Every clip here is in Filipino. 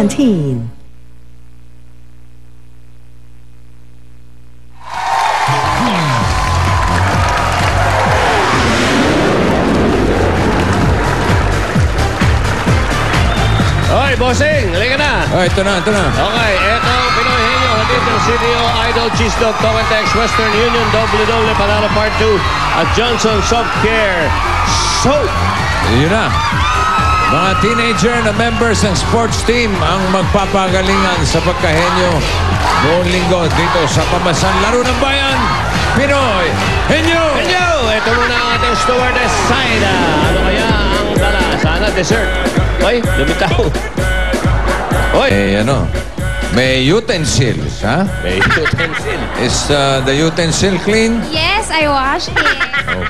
Canteen. Hoy, bossing! Halika na! Oh, ito na. Okay, eto ang Pinoy Henyo. Hatid ng CDO, Idol, Cheese Dog, Tomatex, Western Union, WW, Panalo Part 2, at Johnson Soft Care Soap. Yun na. Mga teenager na members ng sports team ang magpapagalingan sa pagkahenyo noong linggo dito sa Pamasan Laro ng Bayan, Pinoy Henyo! Henyo! Ito muna ang ating stewardess, Saida. Ano kaya ang dala? Sana dessert. Hoy, lumitaw. Hoy! May utensils, ha? May utensil. Is the utensil clean? Yes, I washed it.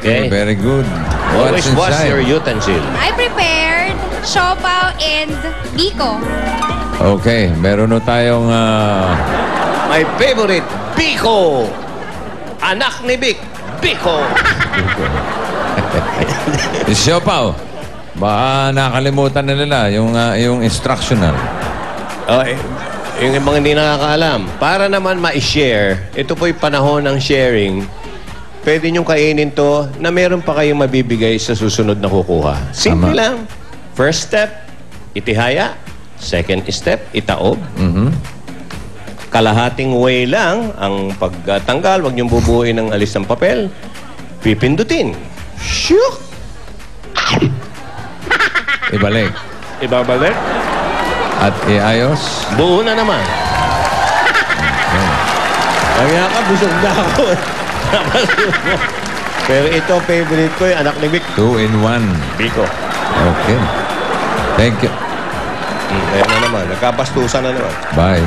Okay. Very good. Always What's wash your inside? utensil. I prepared siopaw and biko. Okay, meron na tayong My favorite, Biko. Anak ni Vic, Biko. siopaw. Baka nakalimutan na nila yung instructional. Yung mga hindi nakakaalam, para naman ma-share, ito po'y panahon ng sharing, pwede niyong kainin to na meron pa kayong mabibigay sa susunod na kukuha. Simple Tama. lang. First step, itihaya. Second step, itaob. Kalahating way lang ang pagtanggal. Huwag niyong bubuuin ng alis ng papel. Pipindutin. Shook! Ibalik. Ibabalik. At iayos. Buo na naman. Kaya ka, busog na ako. Pero ito, favorite ko yung anak ni Vic. 2-in-1. Biko. Okay. Thank you. Ayan na naman. Nagkapastusan na naman. Bye.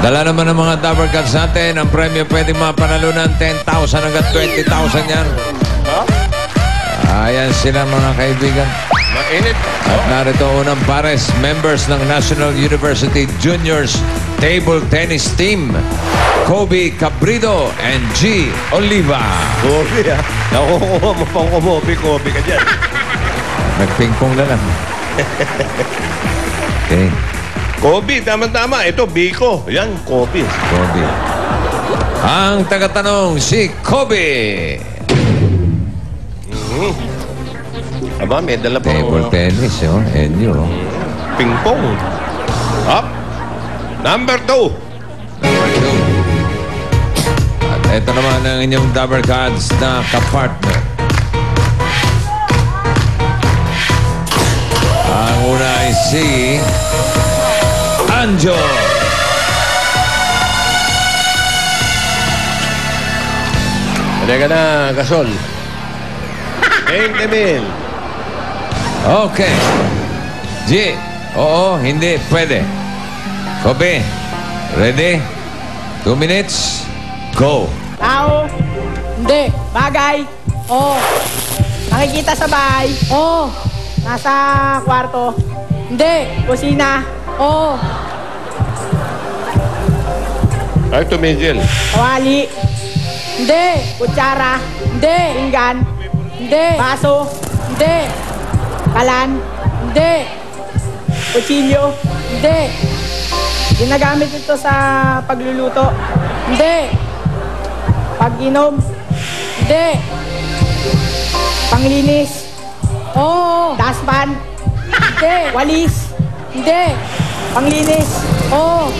Dala naman ng mga Dabber Cats natin. Ang premyo pwede mapanalunan 10,000 hanggang 20,000 yan. Ha? Ayan sila mga kaibigan. Mainit. At narito unang pares, members ng National University Juniors Table Tennis Team, Kobe Cabrido and G. Oliva. Kobe, ha? Nakukuha mo pang kumobi. Kobe ka dyan. Nagpingpong na lang. Okay, Kobe, tama-tama. Ito, Biko. Yan, Kobe. Kobe. Ang tagatanong, si Kobe. Aba, may dala pa. Table tennis, Enyo. Ping-pong. Up. Number 2. At ito naman ang inyong Dabber Cats na kapartner. Ang una ay si Anjo. Halika na, Gasol. 20,000. Okay. G. Oo, hindi, pwede. Kobe, ready? 2 minutes, go. Tao. Hindi. Bagay. Oo. Nakikita sa bahay. Oo. Nasa kwarto. Hindi. Kusina. Oo. Ay, tumigil. Kawali. Hindi. Kutsara. Hindi. Pinggan. Hindi. Baso. Hindi. Kalan. Hindi. Kutsilyo. Hindi. Ginagamit ito sa pagluluto. Hindi. Pag-inom. Hindi. Panglinis. Oo. Dustpan. Hindi. Walis. Hindi. Panglinis. Oo.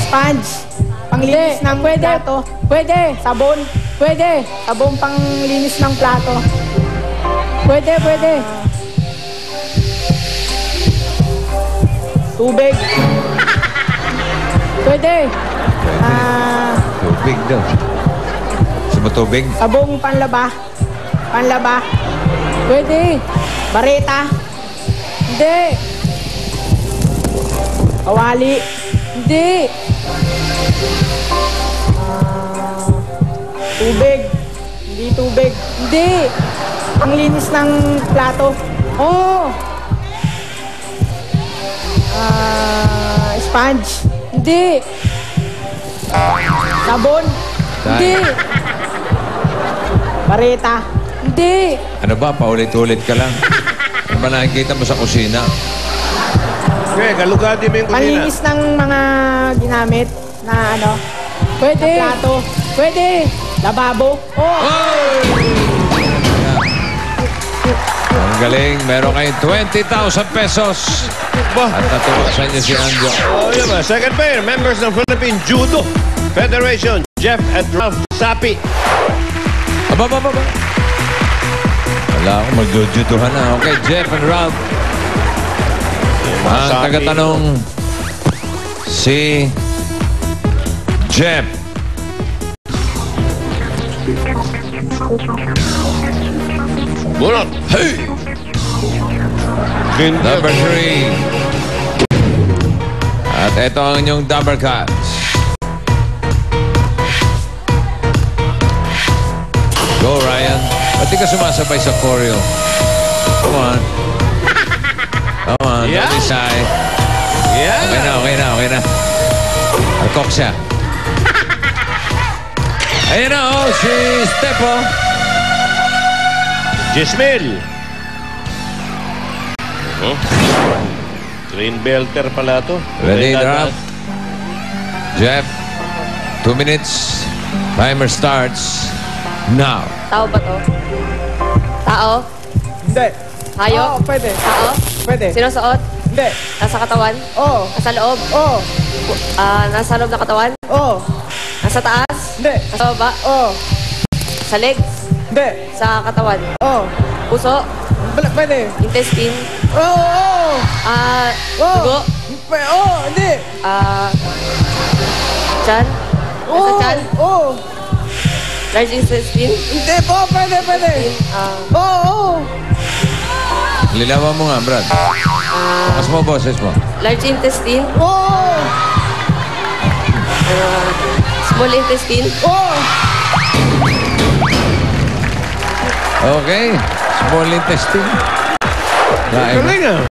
Sponge. Panglinis ng plato. Pwede. Sabon. Pwede. Sabon panglinis ng plato. Pwede. Tubig. Pwede. Tubig daw. Gusto mo tubig? Sabong panlaba. Panlaba. Pwede. Bareta. Hindi. Kawali. Hindi. Tubig. Hindi tubig. Hindi. Panglinis ng plato. Oo. Sponge. Hindi. Sabon. Hindi. Bareta. Hindi. Ano ba, paulit-ulit ka lang? Ano ba nakikita mo sa kusina? Okay, kalugati mo yung kusina. Panlinis ng mga ginamit na ano. Pwede. Na plato. Pwede. Lababo. Oh. Ang galing. Meron kayong 20,000 pesos. At natuwa sa inyo si Anjo. Oh, yun ba? Second pair, members ng Philippine Judo Federation, Jeff at Ralph Sapi. Aba. Wala akong magjujuduhan na. Okay, Jeff and Ralph. Ang tagatanong si Jeff. Bunot! Hey! Number 3. At ito ang inyong double cuts. Go, Ryan. Ba't di ka sumasabay sa choreo? Come on. Come on, Yeah. don't be shy. Yeah! Okay na. Alkok siya. Ayun na, oh, si Stepo. Jismil! Green belter pala to. Ready, Ralph? Jeff, 2 minutes. Timer starts now. Tao ba to? Tao? Hindi. Hayop? Oo, pwede. Tao? Pwede. Sinusuot? Hindi. Nasa katawan? Oo. Nasa loob? Oo. Nasa loob ng katawan? Oo. Nasa taas? Hindi. Nasa baba? Oo. Sa legs? Hindi. Sa katawan? Oo. Puso? Pwede. Intestine? Oo. Dugo? Oo. Hindi. Tiyan? Nasa tiyan? Oo. Large intestine? Hindi po. Pwede. Oo. Lilawan mo nga, Brad. Mas mo, boses mo. Large intestine? Oo. Small intestine? Oo. Okay. Small intestine. Galing ah.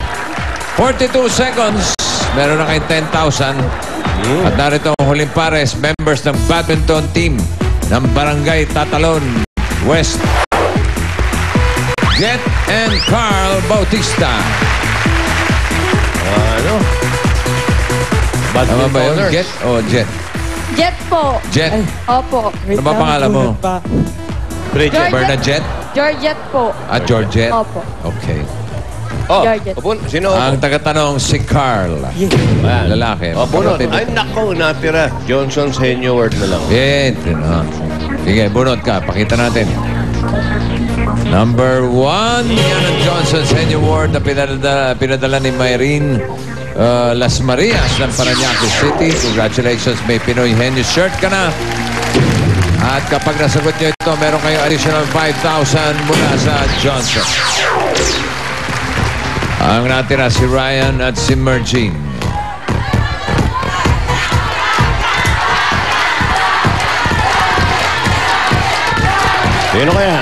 42 seconds. Meron na kayong 10,000. At narito ang huling pares, members ng badminton team ng Barangay Tatalon West. Jet and Carl Bautista. Ano? Tama ba yun? Jet o Jet? Jet po. Jet. Opo. Ano ba pangalan mo? Bridget. Bernadette? Georgette po. At Georgette? Opo. Okay. Oh, Georgette. sino? Ang tagatanong si Carl. Ayan. Lalaki. Oh, bunot. Kapatid. Ay, nako, natira. Johnson Senior Word na lang. Sige, bunot ka. Pakita natin. Number 1. Yan ang Johnson Senior Award na pinadala ni Mayrene Las Marias ng Parañaque City. Congratulations, may Pinoy Henyo shirt ka na. At kapag nasagot nyo ito, meron kayong additional 5,000 mula sa Johnson. Ang natira si Ryan at si Mergine. Sino kaya?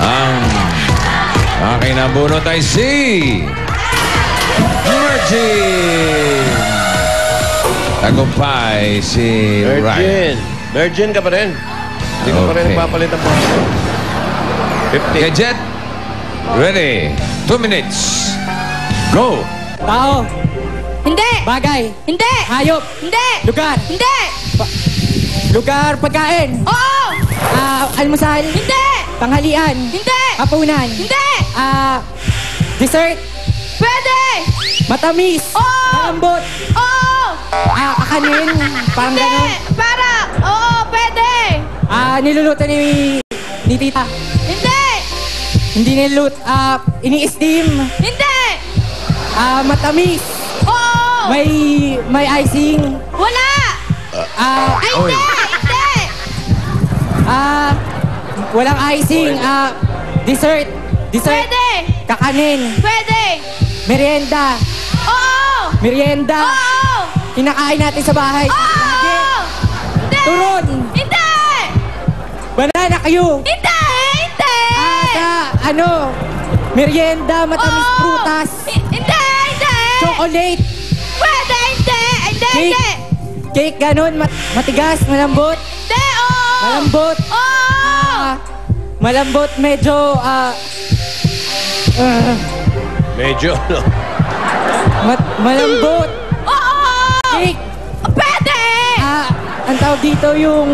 Ang aking nabunot ay si Mergine. Tagumpay si Ryan. Virgin ka pa rin. Hindi ka pa rin Okay. nagpapalit ang 50. Okay, Jet. Ready. 2 minutes. Go. Tao. Hindi. Bagay. Hindi. Hayop. Hindi. Lugar. Hindi. Lugar. Pagkain. Oo. Almusal. Hindi. Tanghalian. Hindi. Hapunan. Hindi. Dessert. Pwede. Matamis. Oo. Malambot. Oo. Kakanin. Parang Hindi. ganon. Para. Oo, pwede. Niluluto ni tita. Hindi. Hindi niluluto. Ini-steam. Hindi. Matamis. Oo. May icing. Wala. Ay, hindi. Hindi. Walang icing. Dessert. Pwede. Kakanin. Pwede. Merienda. Oo. Merienda. Oo. Kinakain natin sa bahay. Oo. Hindi. Turon. Hindi. Banana kayo. Hindi. Hindi. Merienda, matamis Oo. prutas. Hindi. Hindi. Chocolate. Pwede. Hindi. Hindi. Cake. Hindi. Cake, ganun. Matigas, malambot. Hindi. Oo. Malambot. Oo. Malambot, medyo, Medyo, no? Malambot. Oo! Cake. Pwede! Ang tawag dito yung